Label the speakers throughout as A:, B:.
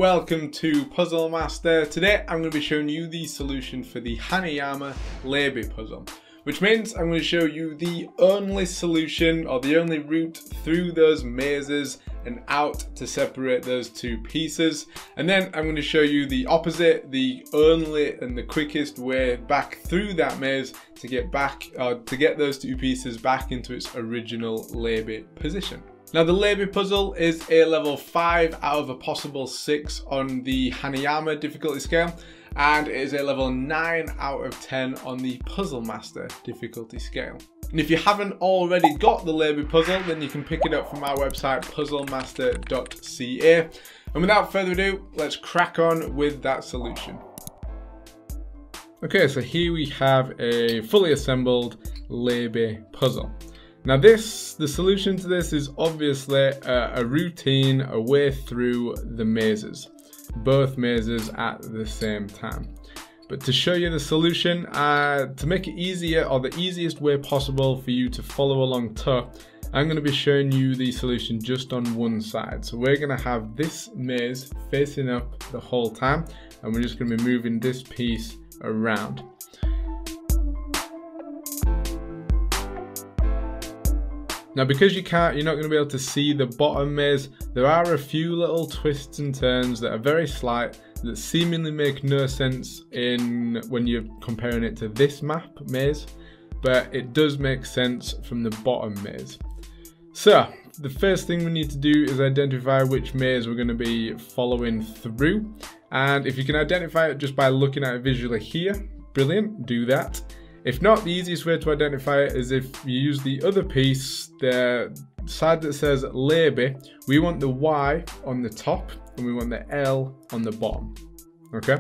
A: welcome to Puzzle Master. Today I'm going to be showing you the solution for the Hanayama Laby puzzle, which means I'm going to show you the only solution or the only route through those mazes and out to separate those two pieces. And then I'm going to show you the opposite, the only and the quickest way back through that maze to get those two pieces back into its original Laby position. Now the Laby puzzle is a level 5 out of a possible 6 on the Hanayama difficulty scale, and it is a level 9 out of 10 on the Puzzle Master difficulty scale. And if you haven't already got the Laby puzzle, then you can pick it up from our website puzzlemaster.ca. And without further ado, let's crack on with that solution. Okay, so here we have a fully assembled Laby puzzle. Now the solution to this is obviously a routine, a way through the mazes, both mazes at the same time. But to show you the solution, to make it easier, or the easiest way possible for you to follow along to, I'm going to be showing you the solution just on one side. So we're going to have this maze facing up the whole time, and we're just going to be moving this piece around. Now because you're not going to be able to see the bottom maze, there are a few little twists and turns that are very slight that seemingly make no sense when you're comparing it to this map maze, but it does make sense from the bottom maze. So the first thing we need to do is identify which maze we're going to be following through, and if you can identify it just by looking at it visually here, brilliant, do that. If not, the easiest way to identify it is if you use the other piece, the side that says Laby. We want the Y on the top and we want the L on the bottom, okay?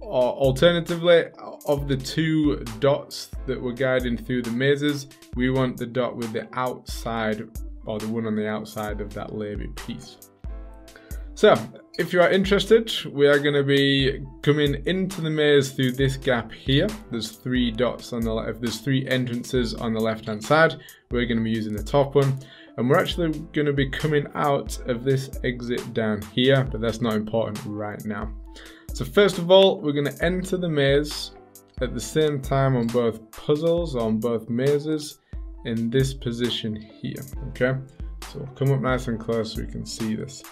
A: Or alternatively, of the two dots that we're guiding through the mazes, we want the dot with the outside, or the one on the outside of that Laby piece. So, if you are interested, we are going to be coming into the maze through this gap here. There's 3 dots on the left, there's 3 entrances on the left hand side. We're going to be using the top one, and we're actually going to be coming out of this exit down here, but that's not important right now. So first of all, we're going to enter the maze at the same time on both puzzles, on both mazes, in this position here, okay? So we'll come up nice and close so we can see this.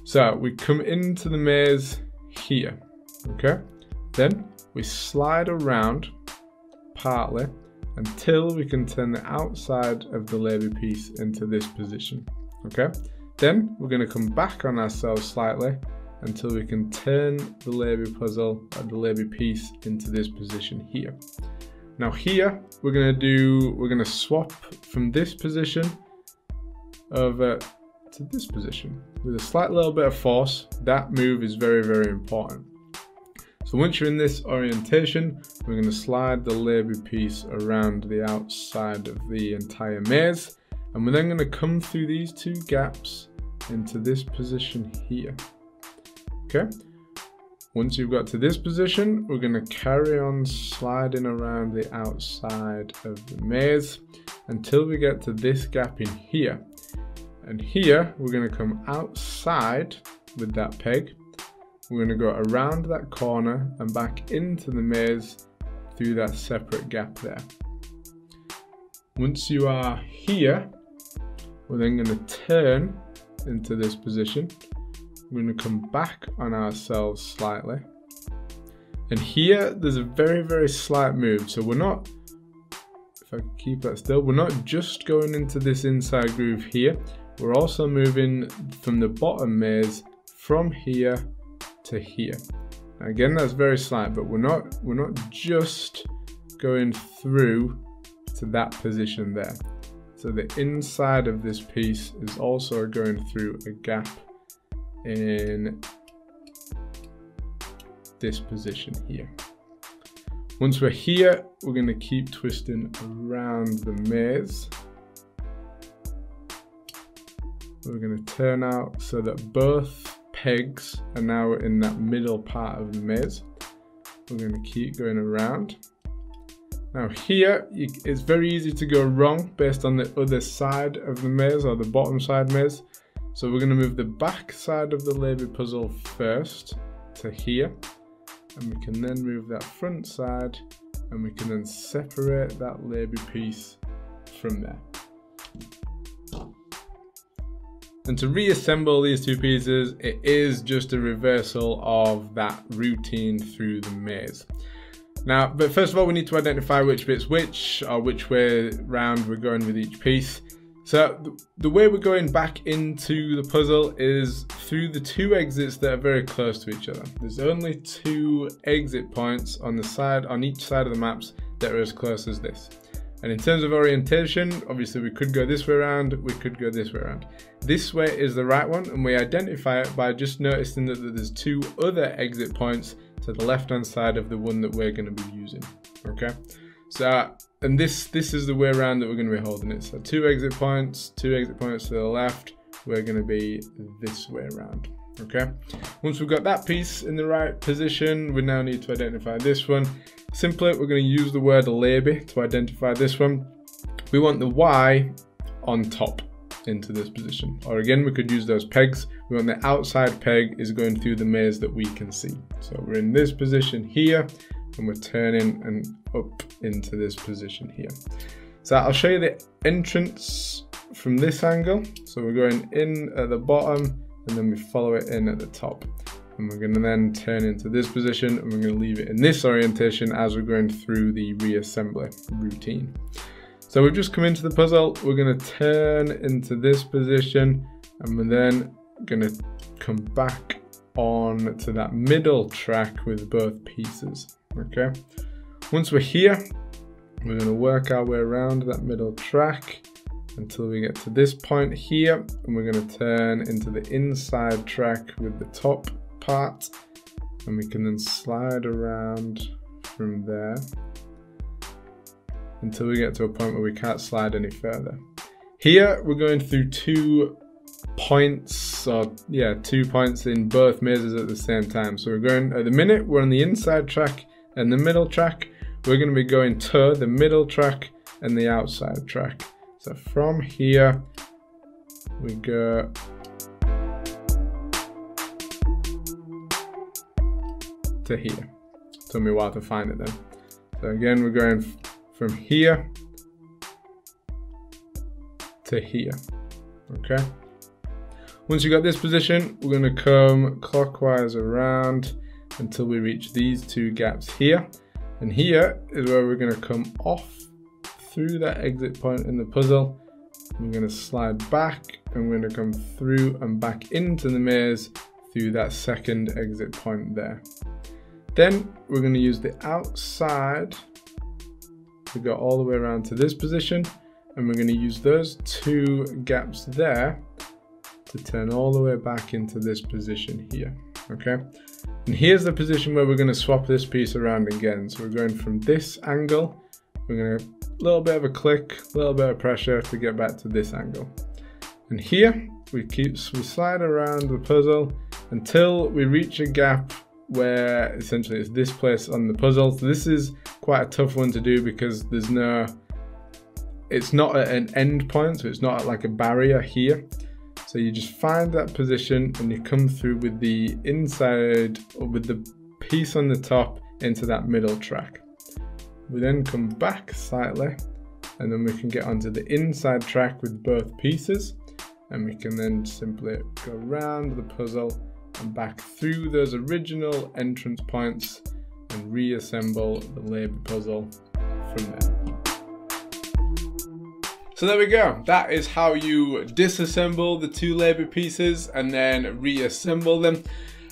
A: So we come into the maze here, okay? Then we slide around partly until we can turn the outside of the Laby piece into this position, okay? Then we're going to come back on ourselves slightly until we can turn the Laby puzzle, or the Laby piece, into this position here. Now here we're going to swap from this position over to this position with a slight little bit of force. That move is very, very important. So once you're in this orientation, we're going to slide the Laby piece around the outside of the entire maze, and we're then going to come through these 2 gaps into this position here, okay? Once you've got to this position, we're going to carry on sliding around the outside of the maze until we get to this gap in here. And here, we're going to come outside with that peg. We're going to go around that corner and back into the maze through that separate gap there. Once you are here, we're then going to turn into this position. We're going to come back on ourselves slightly. And here, there's a very, very slight move. So we're not, if I keep that still, we're not just going into this inside groove here. We're also moving from the bottom maze from here to here. Again, that's very slight, but we're not just going through to that position there. So the inside of this piece is also going through a gap in this position here. Once we're here, we're going to keep twisting around the maze. We're going to turn out so that both pegs are now in that middle part of the maze. We're going to keep going around. Now here, it's very easy to go wrong based on the other side of the maze, or the bottom side maze. So we're going to move the back side of the Laby puzzle first to here, and we can then move that front side, and we can then separate that Laby piece from there. And to reassemble these two pieces, it is just a reversal of that routine through the maze. Now, but first of all, we need to identify which bit's which, or which way round we're going with each piece. So the way we're going back into the puzzle is through the two exits that are very close to each other. There's only two exit points on the side, on each side of the maps, that are as close as this. And in terms of orientation, obviously we could go this way around, we could go this way around. This way is the right one, and we identify it by just noticing that there's two other exit points to the left hand side of the one that we're going to be using. Okay, so and this is the way around that we're going to be holding it. So two exit points to the left, we're going to be this way around. Okay, once we've got that piece in the right position, we now need to identify this one. Simply, we're going to use the word Laby to identify this one. We want the Y on top into this position, or again, we could use those pegs. We want the outside peg is going through the maze that we can see. So we're in this position here, and we're turning and up into this position here. So I'll show you the entrance from this angle. So we're going in at the bottom, and then we follow it in at the top. And we're going to then turn into this position, and we're going to leave it in this orientation as we're going through the reassembly routine. So we've just come into the puzzle, we're going to turn into this position, and we're then going to come back on to that middle track with both pieces. Okay, once we're here, we're going to work our way around that middle track until we get to this point here, and we're going to turn into the inside track with the top part, and we can then slide around from there until we get to a point where we can't slide any further. Here we're going through 2 points, or yeah, 2 points in both mazes at the same time. So we're going, at the minute we're on the inside track and the middle track. We're going to be going to the middle track and the outside track. So from here we go to here. Took me a while to find it then. So again, we're going from here to here. Okay, once you got this position, we're going to come clockwise around until we reach these 2 gaps here, and here is where we're going to come off through that exit point in the puzzle. We're going to slide back, and we're going to come through and back into the maze through that second exit point there. Then we're going to use the outside to go all the way around to this position, and we're going to use those 2 gaps there to turn all the way back into this position here. Okay, and here's the position where we're going to swap this piece around again. So we're going from this angle, we're going to a little bit of a click, a little bit of pressure to get back to this angle, and here we slide around the puzzle until we reach a gap where essentially it's this place on the puzzle. So this is quite a tough one to do because there's no, it's not at an end point, so it's not like a barrier here. So you just find that position and you come through with the inside, or with the piece on the top, into that middle track. We then come back slightly, and then we can get onto the inside track with both pieces, and we can then simply go around the puzzle and back through those original entrance points and reassemble the Laby puzzle from there. So there we go. That is how you disassemble the 2 Laby pieces and then reassemble them.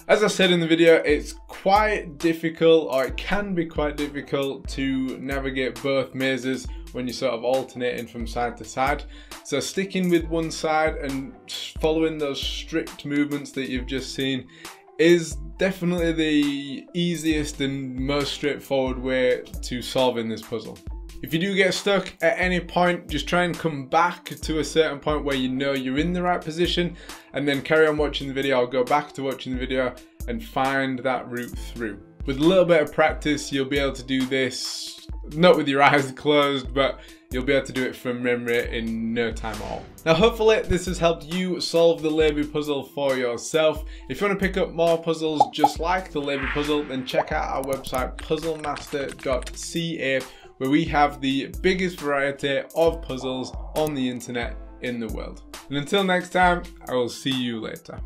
A: As I said in the video, it's quite difficult, or it can be quite difficult to navigate both mazes when you're sort of alternating from side to side. So sticking with one side and following those strict movements that you've just seen is definitely the easiest and most straightforward way to solving this puzzle. If you do get stuck at any point, just try and come back to a certain point where you know you're in the right position, and then carry on watching the video, or go back to watching the video and find that route through. With a little bit of practice, you'll be able to do this, not with your eyes closed, but you'll be able to do it from memory in no time at all. Now hopefully this has helped you solve the Laby puzzle for yourself. If you want to pick up more puzzles just like the Laby puzzle, then check out our website puzzlemaster.ca, where we have the biggest variety of puzzles on the internet in the world. And until next time, I will see you later.